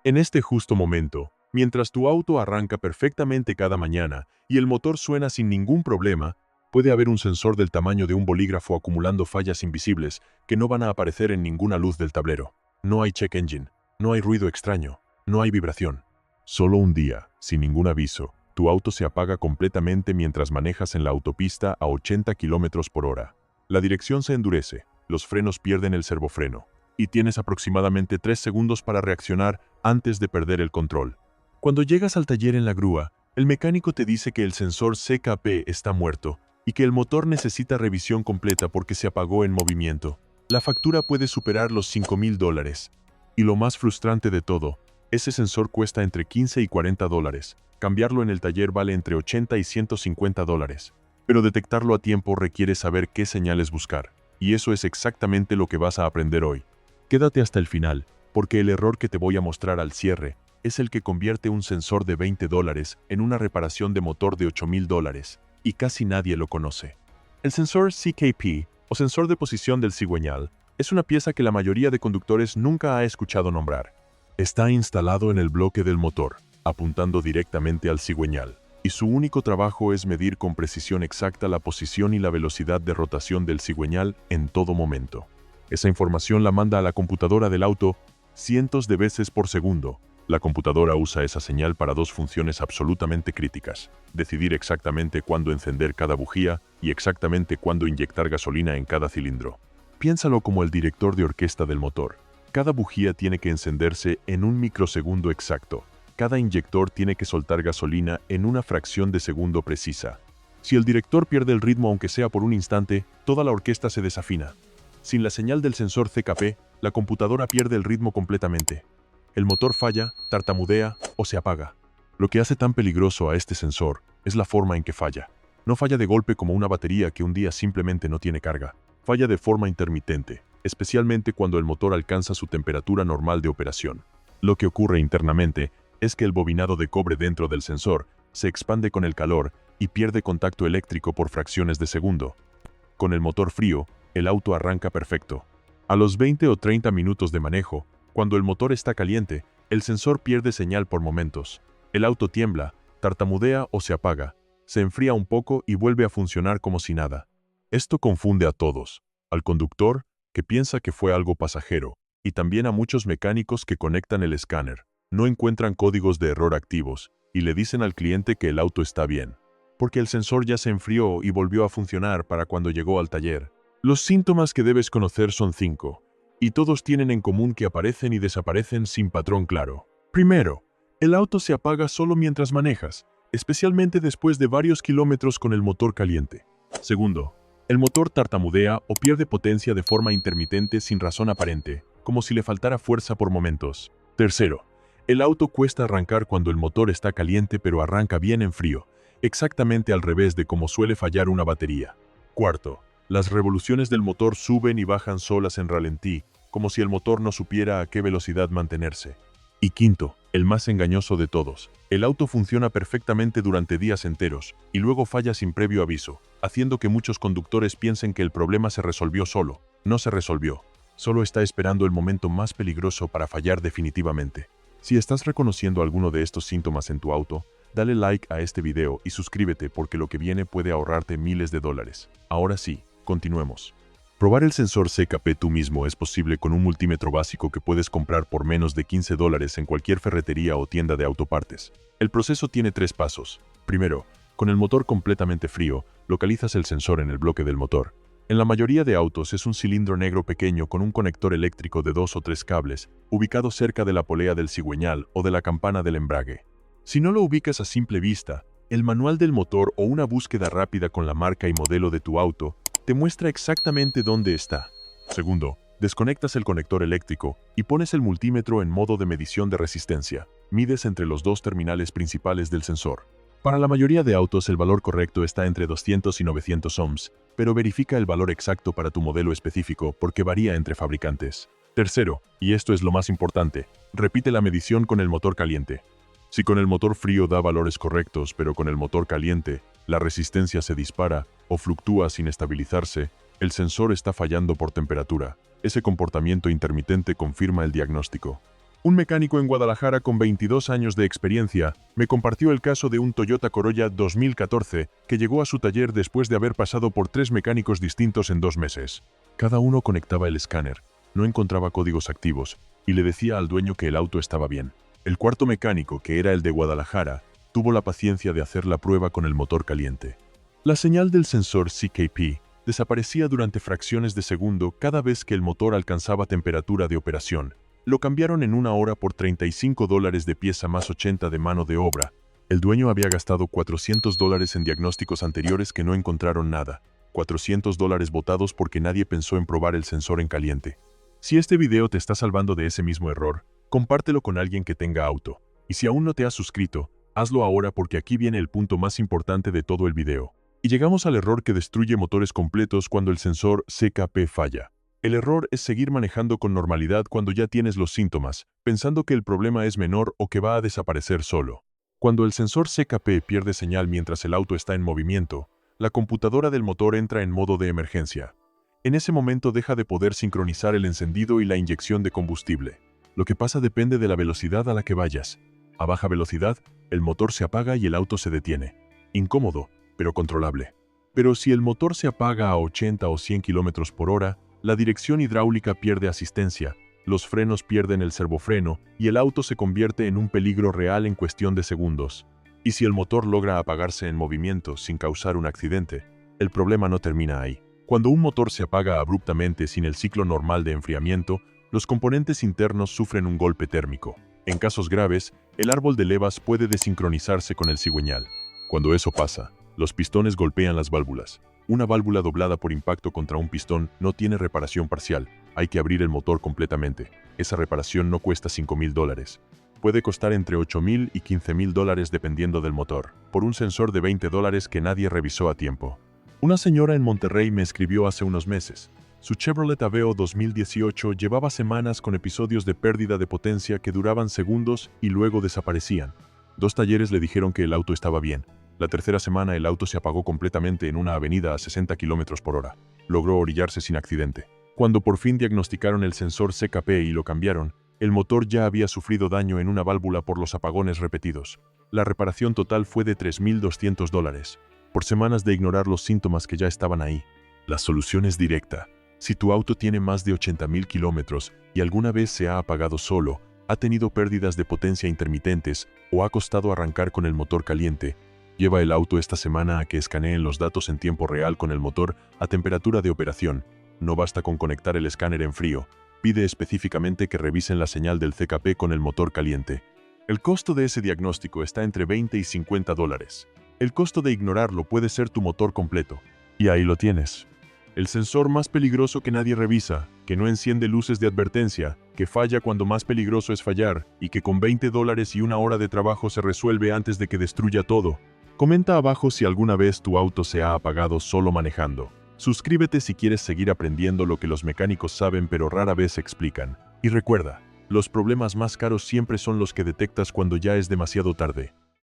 En este justo momento, mientras tu auto arranca perfectamente cada mañana y el motor suena sin ningún problema, puede haber un sensor del tamaño de un bolígrafo acumulando fallas invisibles que no van a aparecer en ninguna luz del tablero. No hay check engine, no hay ruido extraño, no hay vibración. Solo un día, sin ningún aviso, tu auto se apaga completamente mientras manejas en la autopista a 80 kilómetros por hora. La dirección se endurece, los frenos pierden el servofreno, y tienes aproximadamente 3 segundos para reaccionar antes de perder el control. Cuando llegas al taller en la grúa, el mecánico te dice que el sensor CKP está muerto y que el motor necesita revisión completa porque se apagó en movimiento. La factura puede superar los $5,000. Y lo más frustrante de todo, ese sensor cuesta entre $15 y $40. Cambiarlo en el taller vale entre $80 y $150. Pero detectarlo a tiempo requiere saber qué señales buscar. Y eso es exactamente lo que vas a aprender hoy. Quédate hasta el final, porque el error que te voy a mostrar al cierre es el que convierte un sensor de $20 en una reparación de motor de $8,000, y casi nadie lo conoce. El sensor CKP, o sensor de posición del cigüeñal, es una pieza que la mayoría de conductores nunca ha escuchado nombrar. Está instalado en el bloque del motor, apuntando directamente al cigüeñal, y su único trabajo es medir con precisión exacta la posición y la velocidad de rotación del cigüeñal en todo momento. Esa información la manda a la computadora del auto cientos de veces por segundo. La computadora usa esa señal para dos funciones absolutamente críticas: decidir exactamente cuándo encender cada bujía y exactamente cuándo inyectar gasolina en cada cilindro. Piénsalo como el director de orquesta del motor. Cada bujía tiene que encenderse en un microsegundo exacto. Cada inyector tiene que soltar gasolina en una fracción de segundo precisa. Si el director pierde el ritmo aunque sea por un instante, toda la orquesta se desafina. Sin la señal del sensor CKP, la computadora pierde el ritmo completamente. El motor falla, tartamudea o se apaga. Lo que hace tan peligroso a este sensor es la forma en que falla. No falla de golpe como una batería que un día simplemente no tiene carga. Falla de forma intermitente, especialmente cuando el motor alcanza su temperatura normal de operación. Lo que ocurre internamente es que el bobinado de cobre dentro del sensor se expande con el calor y pierde contacto eléctrico por fracciones de segundo. Con el motor frío, el auto arranca perfecto. A los 20 o 30 minutos de manejo, cuando el motor está caliente, el sensor pierde señal por momentos. El auto tiembla, tartamudea o se apaga, se enfría un poco y vuelve a funcionar como si nada. Esto confunde a todos: al conductor, que piensa que fue algo pasajero, y también a muchos mecánicos que conectan el escáner, no encuentran códigos de error activos, y le dicen al cliente que el auto está bien, porque el sensor ya se enfrió y volvió a funcionar para cuando llegó al taller. Los síntomas que debes conocer son 5, y todos tienen en común que aparecen y desaparecen sin patrón claro. Primero, el auto se apaga solo mientras manejas, especialmente después de varios kilómetros con el motor caliente. Segundo, el motor tartamudea o pierde potencia de forma intermitente sin razón aparente, como si le faltara fuerza por momentos. Tercero, el auto cuesta arrancar cuando el motor está caliente pero arranca bien en frío, exactamente al revés de cómo suele fallar una batería. Cuarto, las revoluciones del motor suben y bajan solas en ralentí, como si el motor no supiera a qué velocidad mantenerse. Y quinto, el más engañoso de todos, el auto funciona perfectamente durante días enteros, y luego falla sin previo aviso, haciendo que muchos conductores piensen que el problema se resolvió solo. No se resolvió, solo está esperando el momento más peligroso para fallar definitivamente. Si estás reconociendo alguno de estos síntomas en tu auto, dale like a este video y suscríbete, porque lo que viene puede ahorrarte miles de dólares. Ahora sí, continuemos. Probar el sensor CKP tú mismo es posible con un multímetro básico que puedes comprar por menos de $15 en cualquier ferretería o tienda de autopartes. El proceso tiene 3 pasos. Primero, con el motor completamente frío, localizas el sensor en el bloque del motor. En la mayoría de autos es un cilindro negro pequeño con un conector eléctrico de 2 o 3 cables, ubicado cerca de la polea del cigüeñal o de la campana del embrague. Si no lo ubicas a simple vista, el manual del motor o una búsqueda rápida con la marca y modelo de tu auto te muestra exactamente dónde está. Segundo, desconectas el conector eléctrico y pones el multímetro en modo de medición de resistencia. Mides entre los 2 terminales principales del sensor. Para la mayoría de autos el valor correcto está entre 200 y 900 ohms, pero verifica el valor exacto para tu modelo específico porque varía entre fabricantes. Tercero, y esto es lo más importante, repite la medición con el motor caliente. Si con el motor frío da valores correctos, pero con el motor caliente la resistencia se dispara o fluctúa sin estabilizarse, el sensor está fallando por temperatura. Ese comportamiento intermitente confirma el diagnóstico. Un mecánico en Guadalajara con 22 años de experiencia me compartió el caso de un Toyota Corolla 2014 que llegó a su taller después de haber pasado por 3 mecánicos distintos en 2 meses. Cada uno conectaba el escáner, no encontraba códigos activos y le decía al dueño que el auto estaba bien. El cuarto mecánico, que era el de Guadalajara, tuvo la paciencia de hacer la prueba con el motor caliente. La señal del sensor CKP desaparecía durante fracciones de segundo cada vez que el motor alcanzaba temperatura de operación. Lo cambiaron en 1 hora por $35 de pieza más 80 de mano de obra. El dueño había gastado $400 en diagnósticos anteriores que no encontraron nada. $400 botados porque nadie pensó en probar el sensor en caliente. Si este video te está salvando de ese mismo error, compártelo con alguien que tenga auto. Y si aún no te has suscrito, hazlo ahora porque aquí viene el punto más importante de todo el video. Y llegamos al error que destruye motores completos cuando el sensor CKP falla. El error es seguir manejando con normalidad cuando ya tienes los síntomas, pensando que el problema es menor o que va a desaparecer solo. Cuando el sensor CKP pierde señal mientras el auto está en movimiento, la computadora del motor entra en modo de emergencia. En ese momento deja de poder sincronizar el encendido y la inyección de combustible. Lo que pasa depende de la velocidad a la que vayas. A baja velocidad, el motor se apaga y el auto se detiene. Incómodo, pero controlable. Pero si el motor se apaga a 80 o 100 km por hora, la dirección hidráulica pierde asistencia, los frenos pierden el servofreno y el auto se convierte en un peligro real en cuestión de segundos. Y si el motor logra apagarse en movimiento sin causar un accidente, el problema no termina ahí. Cuando un motor se apaga abruptamente sin el ciclo normal de enfriamiento, los componentes internos sufren un golpe térmico. En casos graves, el árbol de levas puede desincronizarse con el cigüeñal. Cuando eso pasa, los pistones golpean las válvulas. Una válvula doblada por impacto contra un pistón no tiene reparación parcial. Hay que abrir el motor completamente. Esa reparación no cuesta $5,000. Puede costar entre $8,000 y $15,000 dependiendo del motor, por un sensor de $20 que nadie revisó a tiempo. Una señora en Monterrey me escribió hace unos meses. Su Chevrolet Aveo 2018 llevaba semanas con episodios de pérdida de potencia que duraban segundos y luego desaparecían. 2 talleres le dijeron que el auto estaba bien. La tercera semana el auto se apagó completamente en una avenida a 60 km por hora. Logró orillarse sin accidente. Cuando por fin diagnosticaron el sensor CKP y lo cambiaron, el motor ya había sufrido daño en una válvula por los apagones repetidos. La reparación total fue de $3,200, por semanas de ignorar los síntomas que ya estaban ahí. La solución es directa. Si tu auto tiene más de 80,000 kilómetros y alguna vez se ha apagado solo, ha tenido pérdidas de potencia intermitentes o ha costado arrancar con el motor caliente, lleva el auto esta semana a que escaneen los datos en tiempo real con el motor a temperatura de operación. No basta con conectar el escáner en frío. Pide específicamente que revisen la señal del CKP con el motor caliente. El costo de ese diagnóstico está entre $20 y $50. El costo de ignorarlo puede ser tu motor completo. Y ahí lo tienes. El sensor más peligroso que nadie revisa, que no enciende luces de advertencia, que falla cuando más peligroso es fallar, y que con $20 y 1 hora de trabajo se resuelve antes de que destruya todo. Comenta abajo si alguna vez tu auto se ha apagado solo manejando. Suscríbete si quieres seguir aprendiendo lo que los mecánicos saben pero rara vez explican. Y recuerda, los problemas más caros siempre son los que detectas cuando ya es demasiado tarde.